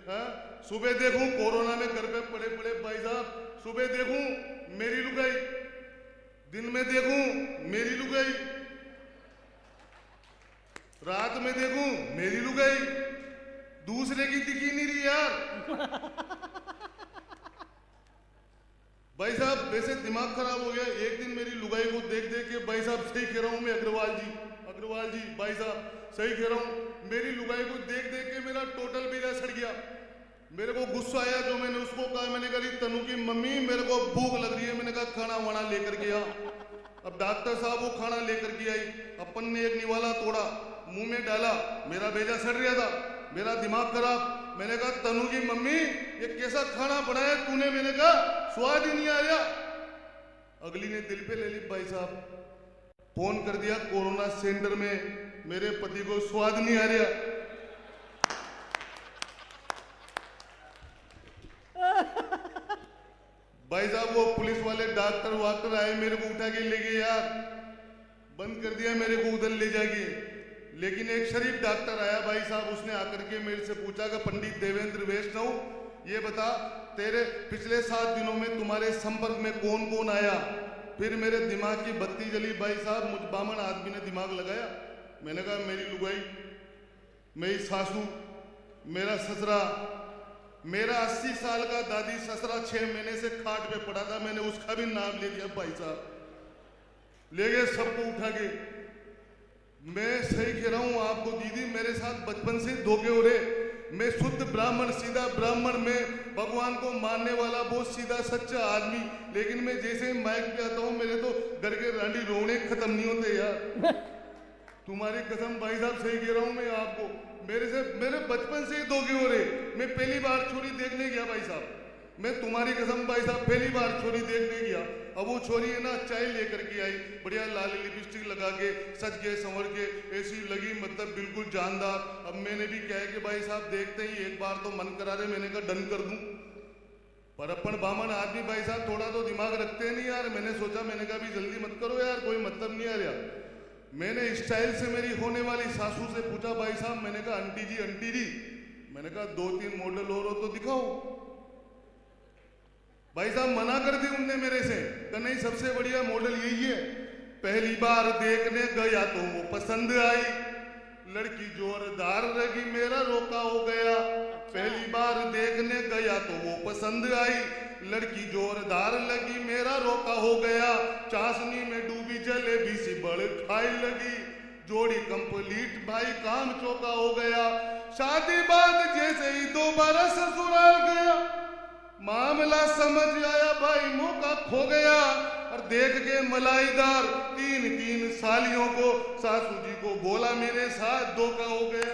हाँ? सुबह देखूं कोरोना में घर पे पड़े पड़े भाई साहब, सुबह देखूं मेरी लुगाई, दिन में देखूं मेरी लुगाई, रात में देखूं मेरी लुगाई, दूसरे की दिखी नहीं रही यार। भाई साहब वैसे दिमाग खराब हो गया। एक दिन मेरी लुगाई को देख देख के, भाई साहब सही कह रहा हूं मैं, अग्रवाल जी भाई साहब सही कह रहा हूं, मेरी लुगाई को देख देख के मेरा टोटल बेजा सड़ गया। मेरे को गुस्सा आया जो मैंने उसको कहा, मैंने कहा तनु की मम्मी मेरे को भूख लग रही है, मैंने कहा खाना वाना लेकर के आ। अब डॉक्टर साहब वो खाना लेकर के आई, अपन ने एक निवाला तोड़ा, मुंह में डाला, मेरा बेजा सड़ रहा था, मेरा दिमाग खराब। मैंने कहा तनु की मम्मी ये कैसा खाना बनाया तूने, मैंने कहा स्वाद ही नहीं आ रहा। अगली ने दिल पे ले ली भाई साहब, फोन कर दिया कोरोना सेंटर में, मेरे पति को स्वाद नहीं आ रहा। भाई साहब वो पुलिस वाले डॉक्टर वाक्टर आए, मेरे को उठा के ले गए यार, बंद कर दिया मेरे को उधर ले जाके। लेकिन एक शरीफ डॉक्टर आया भाई साहब, उसने आकर के मेरे से पूछा कि पंडित देवेंद्र वैष्णव ये बता तेरे पिछले 7 दिनों में तुम्हारे संपर्क में कौन कौन आया। फिर मेरे दिमाग की बत्ती जली भाई साहब, मुझ बामन आदमी ने दिमाग लगाया। मैंने कहा मेरी लुगाई, मेरी सासू, मेरा ससुरा, मेरा 80 साल का दादी ससुरा 6 महीने से खाट पे पड़ा था, मैंने उसका भी नाम ले दिया भाई साहब, ले गए सबको उठा के। मैं सही कह रहा हूं आपको दीदी, मेरे साथ बचपन से धोखे हो रहे। मैं शुद्ध ब्राह्मण, सीधा ब्राह्मण, मैं भगवान को मानने वाला बहुत सीधा सच्चा आदमी, लेकिन मैं जैसे माइक पे आता हूं मेरे तो घर के रांडी रोने खत्म नहीं होते यार। तुम्हारी कसम भाई साहब सही कह रहा हूं मैं आपको, मेरे बचपन से ही धोखे हो रहे। मैं पहली बार छोरी देखने गया भाई साहब, मैं तुम्हारी कसम भाई साहब पहली बार छोरी देखने गया। अब वो छोरी है ना चाय लेकर के आई, बढ़िया लाल लिपस्टिक लगा के, सज के संवर के, ऐसी लगी मतलब बिल्कुल जानदार। अब मैंने भी क्या है कि भाई साहब देखते ही एक बार तो मन करा रहे, मैंने कहा डन कर दूं, पर अपन बामन आदमी भाई साहब थोड़ा तो दिमाग रखते नहीं यार। मैंने सोचा, मैंने कहा भी जल्दी मत करो यार, कोई मतलब नहीं आ रहा। मैंने स्टाइल से मेरी होने वाली सासू से पूछा भाई साहब, मैंने कहा आंटी जी, मैंने कहा 2-3 मॉडल और हो तो दिखाओ। भाई साहब मना कर दी उनने मेरे से, कि नहीं सबसे बढ़िया मॉडल यही है। पहली बार देखने गया तो वो पसंद आई, लड़की जोरदार लगी, मेरा रोका हो गया। पहली बार देखने गया तो वो पसंद आई, लड़की जोरदार लगी, मेरा रोका हो गया। चाशनी में डूबी जलेबी सी बड़ खाई लगी, जोड़ी कंप्लीट भाई काम चौका हो गया। शादी बाद जैसे ही दोबारा ससुराल गया, मामला समझ आया भाई मौका खो गया। और देख के मलाईदार 3 सालियों को सासू जी को बोला मेरे साथ धोखा हो गया।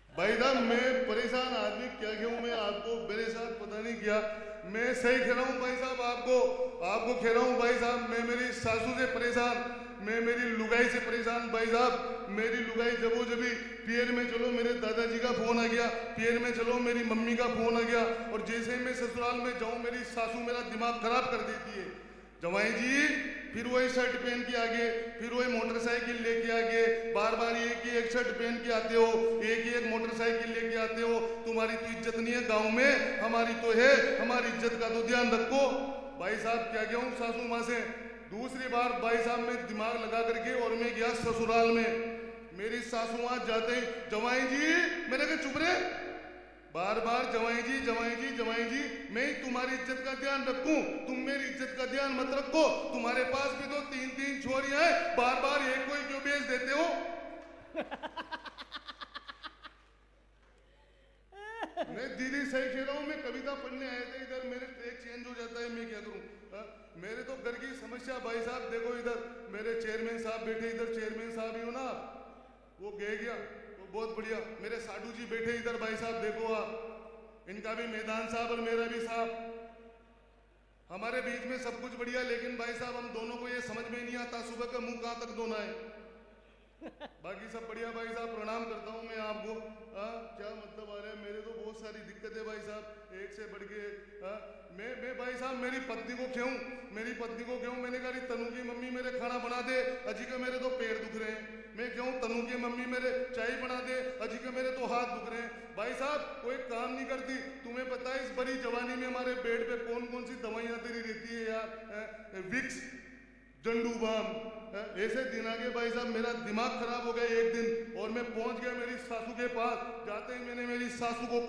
भाई साहब मैं परेशान आदमी, क्या कहूं मैं आपको, मेरे साथ पता नहीं क्या। मैं सही कह रहा हूं भाई साहब, आपको कह रहा हूं भाई साहब, मैं मेरी सासू से परेशान, मैं मेरी लुगाई से परेशान भाई साहब। मेरी लुगाई जबो जबी पियर में चलो मेरे दादाजी का फोन आ गया, पियर में चलो मेरी मम्मी का फोन आ गया, और जैसे मैं ससुराल में जाऊं मेरी सासू मेरा दिमाग खराब कर देती है। जवाई जी फिर वही शर्ट पहन के आगे, फिर वही मोटरसाइकिल लेके आगे, बार बार एक ही एक शर्ट पहन के आते हो, एक ही एक मोटरसाइकिल लेके आते हो। तुम्हारी तो इज्जत नहीं है गांव में, हमारी तो है, हमारी इज्जत का तो ध्यान रखो। भाई साहब क्या कहूँ सासू माँ से। दूसरी बार भाई साहब मैं दिमाग लगा करके और मैं गया ससुराल में। मेरी सासू माँ जाते ही जवाई जी, मैंने कहा चुप रहे, बार बार जवाई जी जवाई जी जवाई जी, मैं ही तुम्हारी इज्जत का ध्यान रखूं, तुम मेरी इज्जत का ध्यान मत रखो। तुम्हारे पास भी तो 3 छोरियां हैं, बार बार एक कोई क्यों बेच देते हो। मैं दीदी सही कह रहा हूं, मैं कविता पढ़ने आए थे इधर, मेरे ट्रैक चेंज हो जाता है, मैं क्या करूं। मेरे तो घर की समस्या भाई साहब देखो, इधर मेरे चेयरमैन साहब बैठे, इधर चेयरमैन साहब ही हो ना, वो गया बहुत बढ़िया। मेरे साडू जी बैठे इधर भाई साहब देखो आप, इनका भी मैदान साहब और मेरा भी साहब, हमारे बीच में सब कुछ बढ़िया। लेकिन भाई साहब हम दोनों को ये समझ में नहीं आता सुबह का मुंह कहां तक धोना है। बाकी सब बढ़िया भाई साहब, प्रणाम करता हूं मैं आपको। क्या मतलब आ रहा है, मेरे तो बहुत सारी दिक्कतें भाई साहब, एक से बढ़ के मैं भाई साहब मेरी पत्नी को क्यों मैंने कहा तनु की मम्मी मेरे खाना बना दे, अजी का मेरे तो पेट दुख रहे हैं। मैं क्यों तनु की मम्मी मेरे चाय बना दे, अजी का मेरे तो हाथ दुख रहे हैं। भाई साहब कोई काम नहीं करती। तुम्हें पता है इस बड़ी जवानी में हमारे बेड पे कौन कौन सी दवाइयां तेरी रहती है यार, विक्स, जंडू बाम, ऐसे दिन आ गए भाई साहब मेरा दिमाग खराब हो गया एक दिन, और मैं पहुंच गया मेरी सासू के पास। जाते ही मैंने मेरी सासू को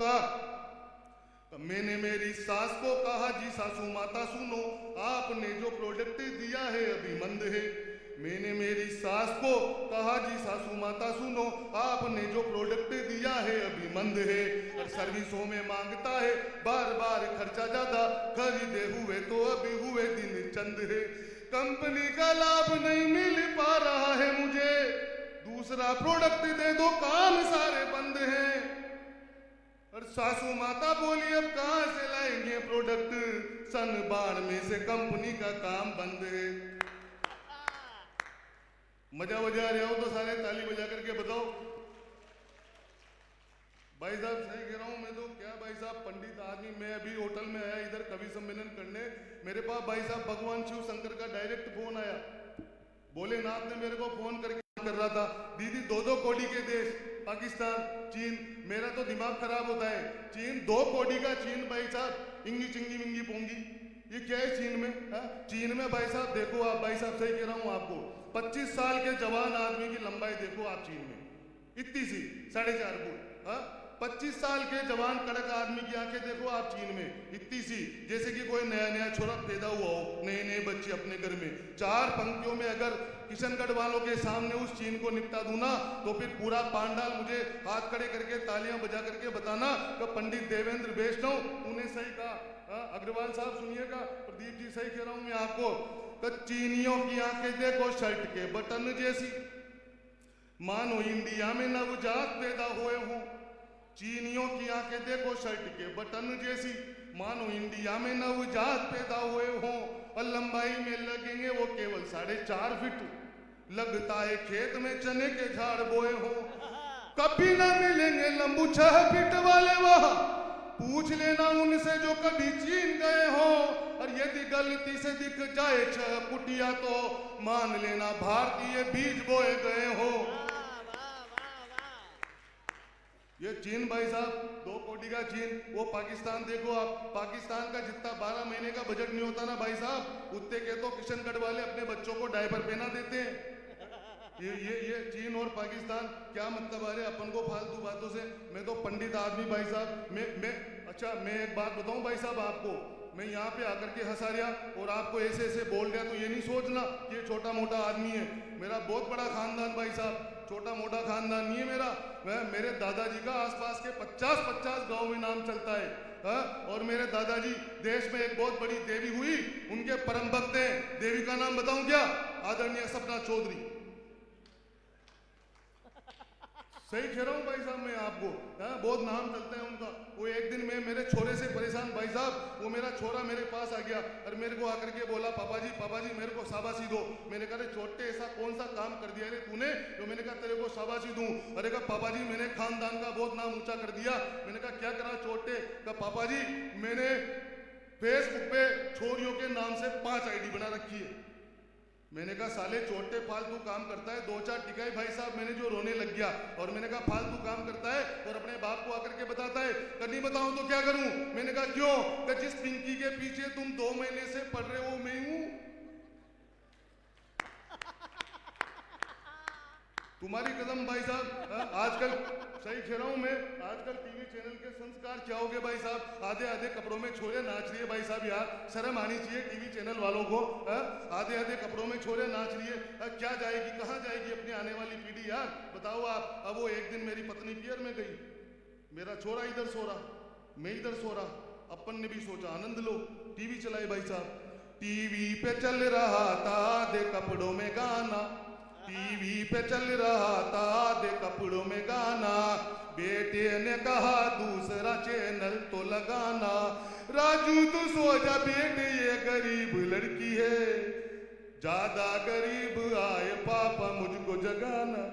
कहा, जी सासू माता सुनो, आपने जो प्रोडक्ट दिया है अभी मंद है। मैंने मेरी सास को कहा, जी सासू माता सुनो, आपने जो प्रोडक्ट दिया है अभी मंद है, और सर्विसों में मांगता है बार बार खर्चा ज्यादा, खरीदे हुए तो अभी हुए दिन चंद है। कंपनी का लाभ नहीं मिल पा रहा है मुझे, दूसरा प्रोडक्ट दे दो काम सारे बंद हैं। और सासू माता बोली अब कहां से लाएंगे प्रोडक्ट, सन बाढ़ में से कंपनी का काम बंद है। मजा बजा रहे हो तो सारे ताली बजा करके बताओ। भाई साहब सही कह रहा हूं मैं तो, क्या भाई साहब पंडित आदमी। मैं अभी होटल में आया इधर कवि सम्मेलन करने, मेरे पास भाई साहब भगवान शिव शंकर का डायरेक्ट फोन आया। भोलेनाथ ने मेरे को फोन करके कर रहा था, दीदी 2-2 कोड़ी के देश, पाकिस्तान, चीन। मेरा तो दिमाग खराब होता है। चीन 2 कोड़ी का चीन भाई साहब, इंगी चिंगी मिंगी पोंगी, ये क्या है चीन में? चीन में भाई साहब देखो आप, भाई साहब सही कह रहा हूं आपको, 25 साल के जवान आदमी की लंबाई देखो आप चीन में, इतनी सी 4.5 फुट। 25 साल के जवान कड़क आदमी की आंखें देखो आप चीन में, इतनी सी, जैसे कि कोई नया नया छोरा पैदा हुआ हो, नए नए बच्चे अपने घर में। 4 पंक्तियों में अगर किशनगढ़ वालों के सामने उस चीन को निपटा दूं ना, तो फिर पूरा पांडाल मुझे हाथ खड़े करके तालियां बजा करके बताना कि पंडित देवेंद्र वैष्णव तूने सही कहा। अग्रवाल साहब सुनिएगा, प्रदीप जी सही कह रहा हूं मैं आपको, कि चीनियों की आंखें देखो शर्ट के बटन जैसी, मानो इंडिया में नवजात पैदा हुए हों। चीनियों की आंखें देखो शर्ट के बटन जैसी, मानो इंडिया में नवजात पैदा हुए हों। और लंबाई में लगेंगे वो केवल 4.5 फीट, लगता है खेत में चने के झाड़ बोए हों। कभी ना मिलेंगे लंबू 6 फीट वाले वहां, पूछ लेना उनसे जो कभी चीन गए हो। और यदि गलती से दिख जाए 6 फुटिया तो मान लेना भारतीय बीज बोए गए हो। ये चीन भाई साहब 2 कोटी का चीन, वो पाकिस्तान देखो आप, पाकिस्तान का जितना 12 महीने का बजट नहीं होता ना भाई साहब, उतने के तो किशनगढ़ वाले अपने बच्चों को डायपर पहना देते हैं। ये चीन और पाकिस्तान क्या मतलब आ रहे अपन को फालतू बातों से। मैं तो पंडित आदमी भाई साहब, मैं एक बात बताऊं भाई साहब आपको, मैं यहाँ पे आकर के हंसा रहा और आपको ऐसे ऐसे बोल रहा, तो ये नहीं सोचना कि ये छोटा मोटा आदमी है। मेरा बहुत बड़ा खानदान भाई साहब, छोटा मोटा खानदान नहीं है मेरा। मेरे दादाजी का आसपास के 50-50 गांव में नाम चलता है। और मेरे दादाजी देश में एक बहुत बड़ी देवी हुई, उनके परम भक्त हैं। देवी का नाम बताऊं क्या? आदरणीय सपना चौधरी। सही कह रहा हूँ भाई साहब मैं आपको, बहुत नाम चलता है उनका। वो एक दिन मैं मेरे छोरे से परेशान भाई साहब, वो मेरा छोरा मेरे पास आ गया और मेरे को आकर के बोला, पापा जी मेरे को शाबाशी दो। मैंने कहा छोटे ऐसा कौन सा काम कर दिया रे तूने जो मैंने कहा तेरे को शाबाशी दूं? अरे कहा पापा जी मैंने खानदान का बहुत नाम ऊंचा कर दिया। मैंने कहा क्या करा छोटे? कहा पापा जी मैंने फेसबुक पे छोरियों के नाम से 5 आईडी बना रखी है। मैंने कहा साले छोटे फालतू काम करता है, 2-4 टिकाई भाई साहब मैंने जो रोने लग गया। और मैंने कहा फालतू काम करता है और अपने बाप को आकर के बताता है, नहीं बताऊं तो क्या करूं? मैंने कहा क्यों? कि जिस पिंकी के पीछे तुम 2 महीने से पढ़ रहे हो मैं हूं। तुम्हारी कदम भाई साहब। आजकल सही कह रहा हूं मैं, आजकल टीवी चैनल के संस्कार क्या हो गए भाई साहब? आधे कपड़ों में छोरे नाच रही है भाई साहब, यार शर्म आनी चाहिए टीवी चैनल वालों को। आधे कपड़ों में छोरे नाच रही है, क्या जाएगी, कहाँ जाएगी अपनी आने वाली पीढ़ी यार? बताओ आप। अब वो एक दिन मेरी पत्नी पियर में गई, मेरा छोरा इधर सो रहा, मैं इधर सो रहा। अपन ने भी सोचा आनंद लो, टीवी चलाई भाई साहब। टीवी पे चल रहा था आधे कपड़ों में गाना, टीवी पे चल रहा था आधे कपड़ों में गाना। बेटे ने कहा दूसरा चैनल तो लगाना। राजू तू सो जा बेटे ये गरीब लड़की है, ज्यादा गरीब आए पापा मुझको जगाना।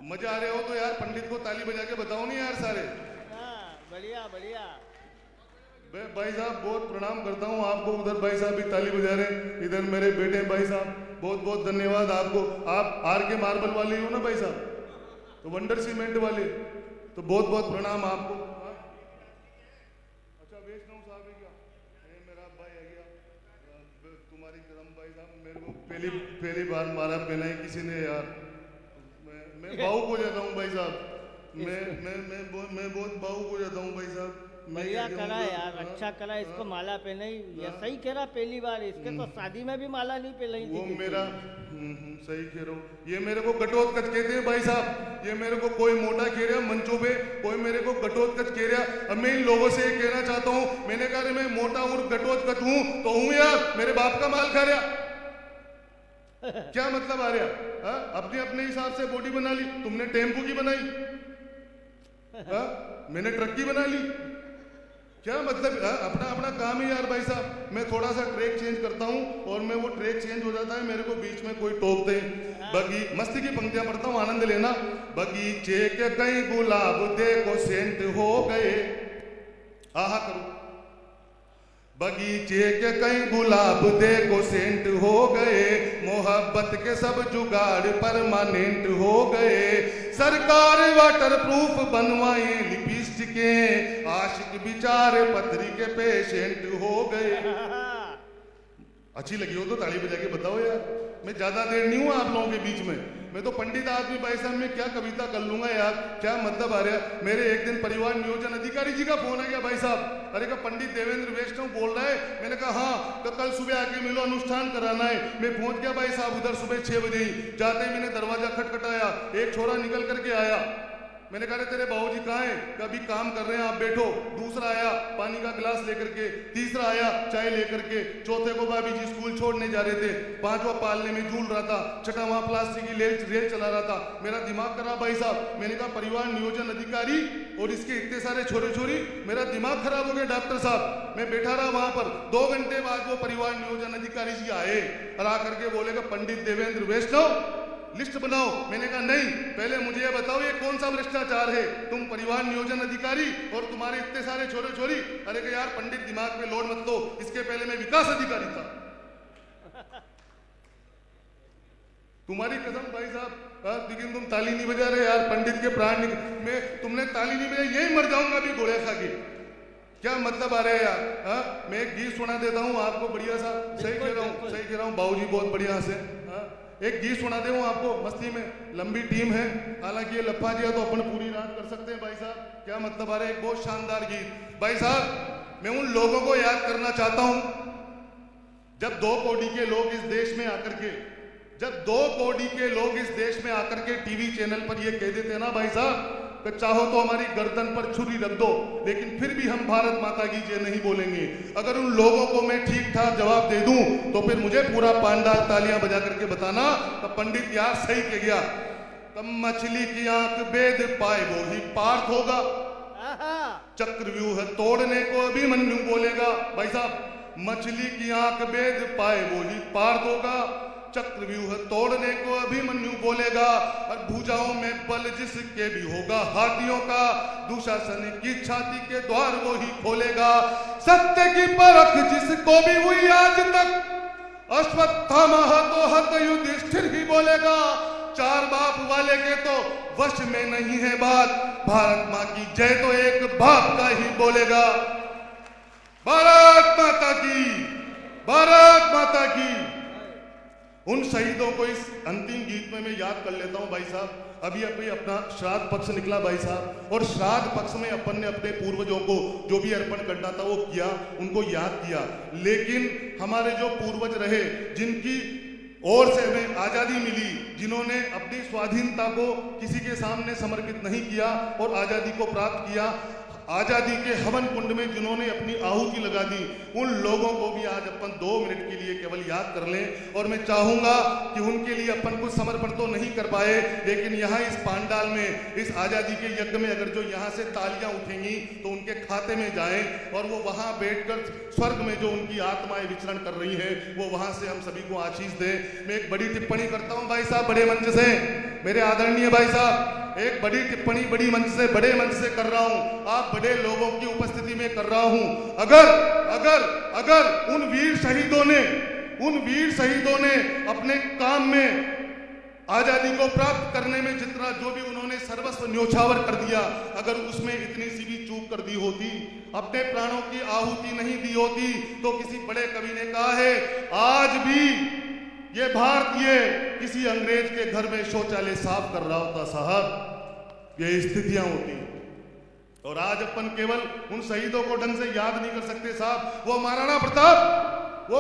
मजा आ रहे हो तो यार पंडित को ताली बजा के बताओ नहीं यार सारे। बढ़िया बढ़िया। भाई साहब बहुत प्रणाम करता हूँ आपको। उधर भाई साहब भी ताली बजा रहे हैं, इधर मेरे बेटे भाई साहब, बहुत बहुत धन्यवाद आपको। आप आर के मार्बल वाले हो ना भाई साहब, तो वंडर सीमेंट वाले, तो बहुत बहुत प्रणाम आपको। अच्छा वैष्णव साहब है क्या? मेरा भाई है क्या? तुम्हारी कसम भाई साहब, मेरे को पहली बार मारा पहना है किसी ने यार। मैं भावुक हो जाता हूँ भाई साहब, मैं बहुत भावुक हो जाता हूँ भाई साहब। बढ़िया करा यार, अच्छा करा, इसको माला पहनाई। ये सही कह रहा, पहली बार इसके तो शादी में भी माला नहीं पहनाई थी। वो मेरा सही कह रहा हूँ। ये मेरे को घटोत्कच कहते हैं भाई साहब। ये मेरे को कोई मोटा कह रहा मंचों पे, कोई मेरे को घटोत्कच कह रहा। अब मैं इन लोगों से ये कहना चाहता हूँ, मैंने कहा मैं मोटा और घटोत्कच हूँ तो हूँ यार, मेरे बाप का माल खा रहा। क्या मतलब आ रहा? अपने अपने हिसाब से बॉडी बना ली। तुमने टेम्पो की बनाई, मैंने ट्रक की बना ली। क्या मतलब? अपना अपना काम है यार भाई साहब। मैं थोड़ा सा ट्रैक चेंज करता हूँ और मैं वो ट्रैक चेंज हो जाता है, मेरे को बीच में कोई टोकते हैं। बगी मस्ती की पंक्तियां पढ़ता हूँ, आनंद लेना। बगीचे के कई गुलाब देखो सेंट हो गए, आहा करो। बगीचे के कई गुलाब देखो सेंट हो गए, मोहब्बत के सब जुगाड़ परमानेंट हो गए। सरकार वाटर प्रूफ बनवाए लिपस्टिकें, आशिक बिचारे पथरी के पेशेंट हो गए। अच्छी लगी हो तो ताली बजा के बताओ यार। मैं ज्यादा देर नहीं हूँ आप लोगों के बीच में, मैं तो पंडित आदमी भाई साहब, मैं क्या कविता कर लूंगा यार। क्या मतलब आ रहा? मेरे एक दिन परिवार नियोजन अधिकारी जी का फोन आ गया भाई साहब। अरे का पंडित देवेंद्र वैष्णव बोल रहा है। मैंने कहा हाँ, तो कल सुबह आके मिलो, अनुष्ठान कराना है। मैं पहुंच गया भाई साहब उधर सुबह 6 बजे ही। जाते ही मैंने दरवाजा खटखटाया, एक छोरा निकल करके आया। मैंने कहा तेरे बाबूजी कहाँ हैं? कभी काम कर रहे हैं, आप बैठो। दूसरा आया पानी का गिलास लेकर के, तीसरा आया चाय लेकर के, चौथे को भाभी जी स्कूल छोड़ने जा रहे थे, पांचवा पालने में झूल रहा था, छठा वहां प्लास्टिक की रेल चला रहा था। मेरा दिमाग खराब भाई साहब। मैंने कहा परिवार नियोजन अधिकारी और इसके इतने सारे छोरे छोरी, मेरा दिमाग खराब हो गया डॉक्टर साहब। मैं बैठा रहा वहां पर। 2 घंटे बाद वो परिवार नियोजन अधिकारी जी आए और आकर के बोलेगा पंडित देवेंद्र वैष्णव लिस्ट बनाओ। मैंने कहा नहीं, पहले मुझे ये बताओ ये कौन सा भ्रष्टाचार है? तुम परिवार नियोजन अधिकारी और तुम्हारे इतने सारे छोरे छोरी। अरे कि यार पंडित दिमाग पे लोड मत दो, इसके पहले मैं विकास अधिकारी था। तुम्हारी कसम भाई साहब, लेकिन तुम ताली नहीं बजा रहे यार। पंडित के प्राण में तुमने ताली नहीं बजाई, यही मर जाऊंगा अभी घोड़े खा के। क्या मतलब आ रहा है यार? मैं एक गीत सुना देता हूँ आपको बढ़िया सा। सही कह रहा हूँ, सही कह रहा हूँ बाबूजी, बहुत बढ़िया से। एक गीत सुना दे आपको मस्ती में। लंबी टीम है, हालांकि ये लफा दिया तो अपन पूरी रात कर सकते हैं भाई साहब। क्या मतलब आ रहा है? एक बहुत शानदार गीत भाई साहब। मैं उन लोगों को याद करना चाहता हूं जब 2 कौड़ी के लोग इस देश में आकर के, जब 2 कौड़ी के लोग इस देश में आकर के टीवी चैनल पर ये कह देते ना भाई साहब, चाहो तो हमारी गर्दन पर छुरी रख दो, लेकिन फिर भी हम भारत माता की जय नहीं बोलेंगे। अगर उन लोगों को मैं ठीक ठाक जवाब दे दूं तो फिर मुझे पूरा पांडाल तालियां बजा करके बताना तो पंडित यार सही कह गया। तब मछली की आंख भेद पाए वो ही पार्थ होगा, चक्रव्यूह तोड़ने को अभिमन्यु बोलेगा। भाई साहब मछली की आंख भेद पाए वो ही पार्थ होगा, चक्रव्यूह तोड़ने को अभिमन्यु बोलेगा। और भुजाओं में बल जिसके भी होगा हाथियों का, दुशासन की छाती के द्वार वो ही खोलेगा। सत्य की परख जिसको भी हुई आज तक, अश्वत्थामा तो हत युधिष्ठिर ही बोलेगा। 4 बाप वाले के तो वश में नहीं है बात, भारत माँ की जय तो एक बाप का ही बोलेगा। भारत माता की, भारत माता की। उन शहीदों को इस अंतिम गीत में मैं याद कर लेता हूं भाई साहब। अभी अपना श्राद्ध पक्ष निकला भाई साहब, और श्राद्ध पक्ष में अपन ने अपने पूर्वजों को जो भी अर्पण करना था वो किया, उनको याद किया। लेकिन हमारे जो पूर्वज रहे, जिनकी ओर से हमें आजादी मिली, जिन्होंने अपनी स्वाधीनता को किसी के सामने समर्पित नहीं किया और आजादी को प्राप्त किया, आजादी के हवन कुंड में जिन्होंने अपनी आहुति लगा दी, उन लोगों को भी आज अपन 2 मिनट के लिए केवल याद कर लें। और मैं चाहूंगा कि उनके लिए अपन कुछ समर्पण तो नहीं कर पाए, लेकिन यहाँ इस पांडाल में, इस आजादी के यज्ञ में अगर जो यहाँ से तालियां उठेंगी तो उनके खाते में जाएं और वो वहां बैठकर स्वर्ग में जो उनकी आत्माएं विचरण कर रही हैं वो वहां से हम सभी को आशीष दें। मैं एक बड़ी टिप्पणी करता हूं भाई साहब, बड़े मंच से, मेरे आदरणीय भाई साहब, एक बड़ी टिप्पणी बड़ी मंच से, बड़े मंच से कर रहा हूं, आप बड़े लोगों की उपस्थिति में कर रहा हूं। अगर अगर अगर उन वीर शहीदों ने अपने काम में आजादी को प्राप्त करने में जितना जो भी उन्होंने सर्वस्व न्योछावर कर दिया, अगर उसमें इतनी सी भी चूक कर दी होती, अपने प्राणों की आहुति नहीं दी होती, तो किसी बड़े कवि ने कहा है, आज भी ये भारतीय किसी अंग्रेज के घर में शौचालय साफ कर रहा होता साहब, ये स्थितियां होती। और आज अपन केवल उन शहीदों को ढंग से याद नहीं कर सकते साहब। वो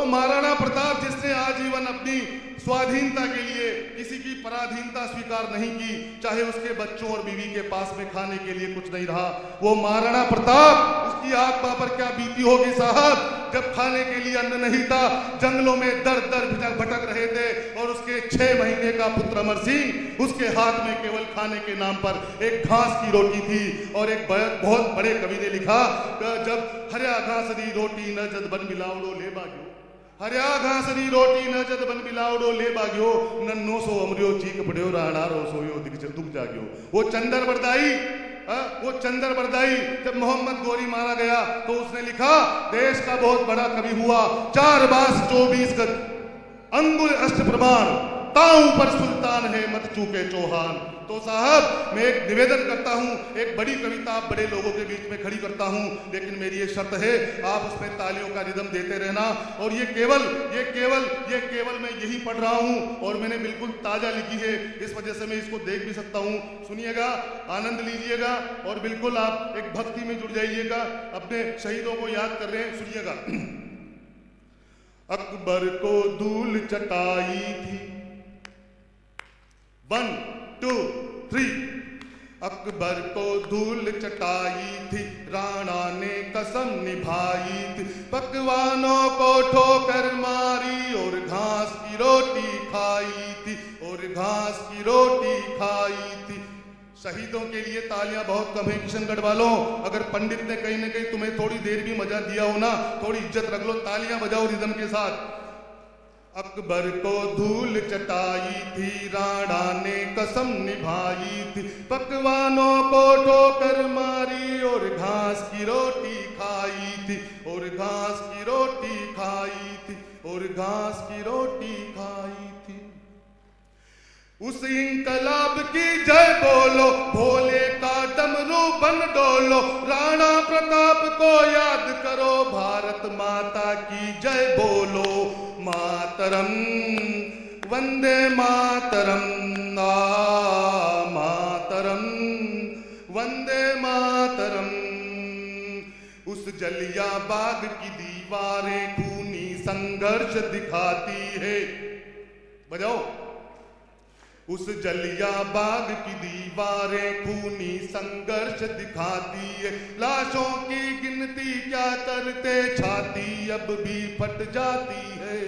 महाराणा प्रताप जिसने आजीवन अपनी स्वाधीनता के लिए किसी की पराधीनता स्वीकार नहीं की, चाहे उसके बच्चों और बीवी के पास में खाने के लिए कुछ नहीं रहा, वो महाराणा प्रताप, उसकी आत्मा पर क्या बीती होगी साहब, जब खाने के लिए अन्न नहीं था, जंगलों में दर दर भटक रहे थे और उसके 6 महीने का पुत्र अमर सिंह, उसके हाथ में केवल खाने के नाम पर एक घास की रोटी थी। और एक बहुत बड़े कवि ने लिखा, जब हरिया घासरी रोटी न जद बन मिलावड़ो ले बाग्यो, हरिया घासरी रोटी न जद बन मिलावड़ो ले बाग्यो, नन्नो सो अमरियो चीक पड़ियो राणारो सोयो दुख जाग्यो। वो चंदर बरदाई जब मोहम्मद गोरी मारा गया तो उसने लिखा, देश का बहुत बड़ा कवि हुआ, 4 बास 24 गज अंगुल अष्ट प्रमाण, ताऊ पर सुल्तान है मत चूके चौहान। तो साहब मैं एक निवेदन करता हूं, एक बड़ी कविता आप बड़े लोगों के बीच में खड़ी करता हूं, लेकिन मेरी ये शर्त है, आप उसमें तालियों का रिदम देते रहना। और ये केवल मैं यही पढ़ रहा हूं और मैंने बिल्कुल ताजा लिखी है, इस वजह से मैं इसको देख भी सकता हूं। सुनिएगा, आनंद लीजिएगा और बिल्कुल आप एक भक्ति में जुड़ जाइएगा, अपने शहीदों को याद कर रहे हैं। सुनिएगा। अकबर को धूल चटाई थी, 1 2 3, अकबर को धूल चटाई थी, राणा ने कसम निभाई थी, पकवानों को ठोकर मारी और घास की रोटी खाई थी, और घास की रोटी खाई थी। शहीदों के लिए तालियां बहुत कम है किशनगढ़ वालों, अगर पंडित ने कहीं ना कहीं तुम्हें थोड़ी देर भी मजा दिया हो ना, थोड़ी इज्जत रख लो, तालियां बजाओ रिदम के साथ। अकबर को धूल चटाई थी, राणा ने कसम निभाई थी, पकवानों को ठोकर मारी और घास की रोटी खाई थी, और घास की रोटी खाई थी, और घास की रोटी खाई थी। उस इंकलाब की जय बोलो, भोले का डमरू बन डोलो, राणा प्रताप को याद करो, भारत माता की जय बोलो, मातरम वंदे मातरम, मातरम वंदे मातरम। उस जलिया बाग की दीवारें खूनी संघर्ष दिखाती है, बजाओ। उस जलिया बाग की दीवारें खूनी संघर्ष दिखाती है, लाशों की गिनती क्या करते, छाती अब भी फट जाती है।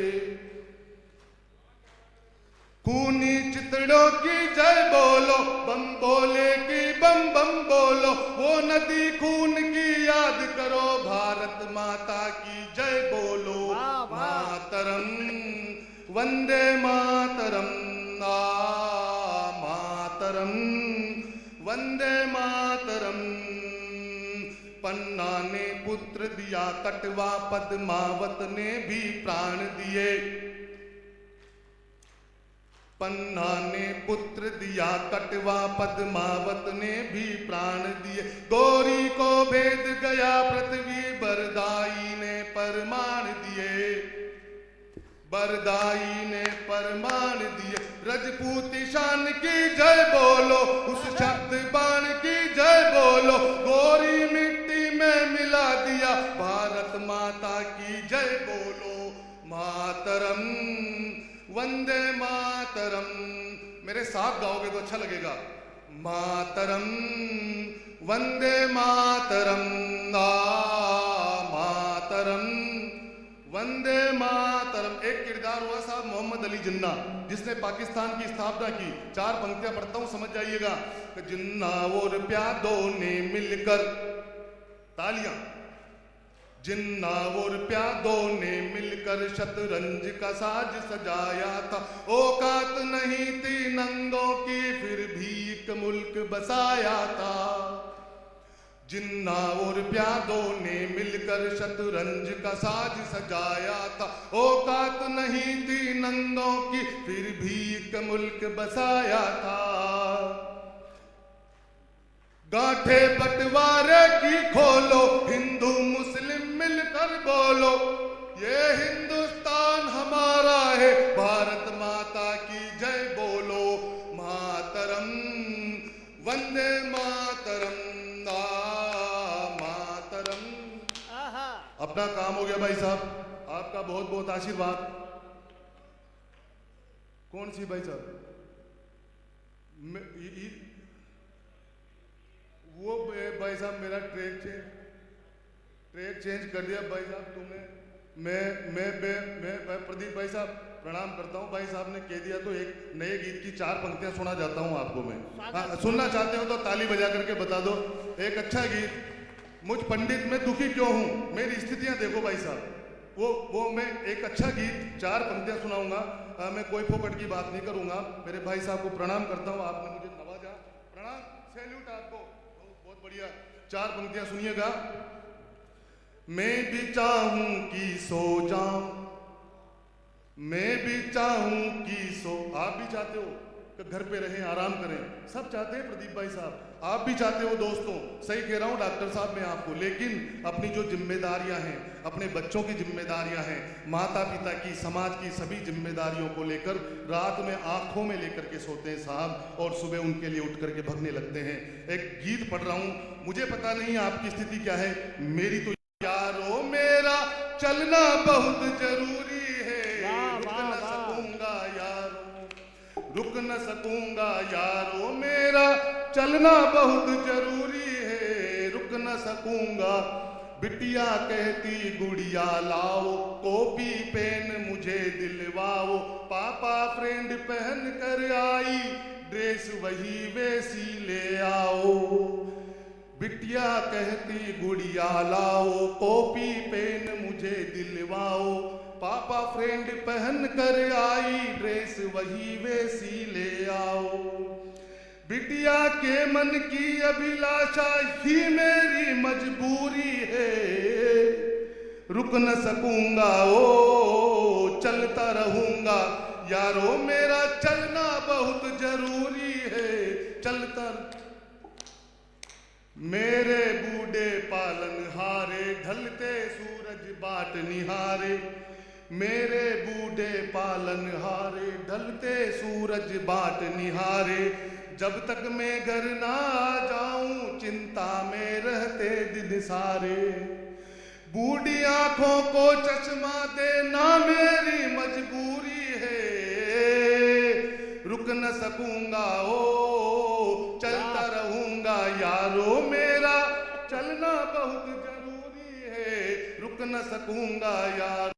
खूनी चितड़ों की जय बोलो, बम बोले की बम बम बोलो, वो नदी खून की याद करो, भारत माता की जय बोलो, मातरम वंदे मातरम, मातरम वंदे मातरम। पन्ना ने पुत्र दिया कटवा, पद्मावत ने भी प्राण दिए, पन्ना ने पुत्र दिया कटवा, पद्मावत ने भी प्राण दिए, गौरी को भेद गया पृथ्वी, बरदाई ने परमाण दिए, बरदाई ने परमाण दिए। रजपूत शान की जय बोलो, उस शब्द बाण की जय बोलो, गोरी मिट्टी में मिला दिया, भारत माता की जय बोलो, मातरम वंदे मातरम। मेरे साथ गाओगे तो अच्छा लगेगा। मातरम वंदे मातरम मातरम वंदे मातरम। एक किरदार हुआ साहब मोहम्मद अली जिन्ना, जिसने पाकिस्तान की स्थापना की। 4 पंक्तियां पढ़ता हूं, समझ जाइएगा। जिन्ना और प्यादों ने मिलकर, तालियां, जिन्ना और प्यादों ने मिलकर शतरंज का साज सजाया था। औकात नहीं थी नंगों की, फिर भी एक मुल्क बसाया था। जिन्ना और प्यादों ने मिलकर शतरंज का साज सजाया था। औकात नहीं थी नंगों की, फिर भी एक मुल्क बसाया था। गांठे बंटवारे की खोलो, हिंदू मुस्लिम मिलकर बोलो, ये हिंदुस्तान हमारा है, भारत माता की जय बोलो। मातरम वंदे मातरम मातरम। आहा। अपना काम हो गया भाई साहब, आपका बहुत बहुत आशीर्वाद। कौन सी भाई साहब? वो भाई साहब मेरा ट्रैक चेंज कर दिया भाई साहब तुमने। मैं प्रदीप भाई साहब प्रणाम करता हूँ। भाई साहब ने कह दिया तो एक नए गीत की 4 पंक्तियां सुना जाता हूँ आपको मैं। हाँ, सुनना चाहते हो तो ताली बजा करके बता दो। एक अच्छा गीत, मुझ पंडित में दुखी क्यों हूँ, मेरी स्थितियां देखो भाई साहब। वो मैं एक अच्छा गीत 4 पंक्तियां सुनाऊंगा। मैं कोई फोकट की बात नहीं करूंगा। मेरे भाई साहब को प्रणाम करता हूँ, आपने मुझे नवाजा, प्रणाम, सैल्यूट आपको, बहुत बढ़िया। 4 पंक्तियां सुनिएगा। मैं भी चाहूं कि सो जाऊं, मैं भी चाहूं कि सो, आप भी चाहते हो कि घर पे रहें, आराम करें, सब चाहते हैं प्रदीप भाई साहब, आप भी चाहते हो दोस्तों। सही कह रहा हूं डॉक्टर साहब मैं आपको। लेकिन अपनी जो जिम्मेदारियां हैं, अपने बच्चों की जिम्मेदारियां हैं, माता पिता की, समाज की सभी जिम्मेदारियों को लेकर रात में आंखों में लेकर के सोते हैं साहब, और सुबह उनके लिए उठ करके भगने लगते हैं। एक गीत पढ़ रहा हूं, मुझे पता नहीं आपकी स्थिति क्या है, मेरी तो यारो मेरा चलना बहुत जरूरी है, रुक न सकूंगा यारो, रुक न सकूंगा यारो, मेरा चलना बहुत जरूरी है, रुक न सकूंगा। बिटिया कहती गुड़िया लाओ, कॉपी पेन मुझे दिलवाओ, पापा फ्रेंड पहन कर आई, ड्रेस वही वैसी ले आओ। बिटिया कहती गुड़िया लाओ, कॉपी पेन मुझे दिलवाओ, पापा फ्रेंड पहन कर आई, ड्रेस वही वैसी ले आओ। बिटिया के मन की अभिलाषा ही मेरी मजबूरी है, रुक न सकूंगा ओ चलता रहूंगा यारो, मेरा चलना बहुत जरूरी है, चलता। मेरे बूढ़े पालनहारे, ढलते सूरज बाट निहारे, मेरे बूढ़े पालनहारे, ढलते सूरज बाट निहारे, जब तक मैं घर ना आ जाऊं, चिंता में रहते दिन सारे। बूढ़ी आंखों को चश्मा देना मेरी मजबूरी है, रुक न सकूंगा ओ चलता रहूंगा यारो, मेरा चलना बहुत जरूरी है, रुक न सकूंगा यार।